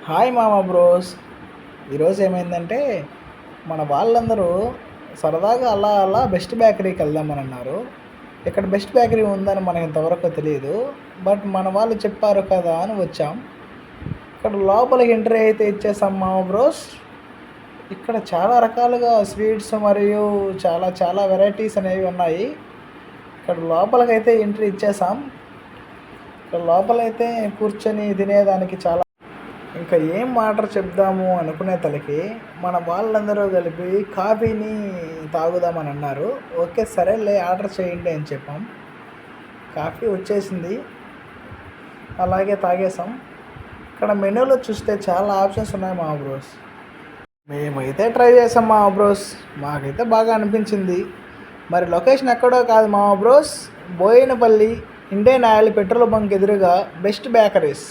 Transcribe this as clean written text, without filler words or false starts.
Hi మామ bros. ఈరోజు ఏమైందంటే మన వాళ్ళందరూ సరదాగా అలా అలా బెస్ట్ బేకరీకి వెళ్దామని అన్నారు. ఇక్కడ బెస్ట్ బేకరీ ఉందని మనకి ఇంతవరకు తెలియదు. బట్ మన వాళ్ళు చెప్పారు కదా అని వచ్చాం. ఇక్కడ లోపలికి ఎంట్రీ అయితే ఇచ్చేసాం మామ బ్రోస్. ఇక్కడ చాలా రకాలుగా స్వీట్స్ మరియు చాలా చాలా వెరైటీస్ అనేవి ఉన్నాయి. ఇక్కడ లోపలికైతే ఎంట్రీ ఇచ్చేసాం. ఇక్కడ లోపలైతే కూర్చొని తినేదానికి చాలా ఇంకా ఏం ఆర్డర్ చెప్దాము అనుకునే తలకి మన వాళ్ళందరూ కలిపి కాఫీని తాగుదామని అన్నారు. ఓకే సరేలే ఆర్డర్ చేయండి అని చెప్పాం. కాఫీ వచ్చేసింది, అలాగే తాగేసాం. ఇక్కడ మెనూలో చూస్తే చాలా ఆప్షన్స్ ఉన్నాయి మా బ్రోస్. మేమైతే ట్రై చేసాం మా బ్రోస్, మాకైతే బాగా అనిపించింది. మరి లొకేషన్ ఎక్కడో కాదు మా bros, Boinapalli Indian Oil petrol bunk ఎదురుగా బెస్ట్ బేకరీస్.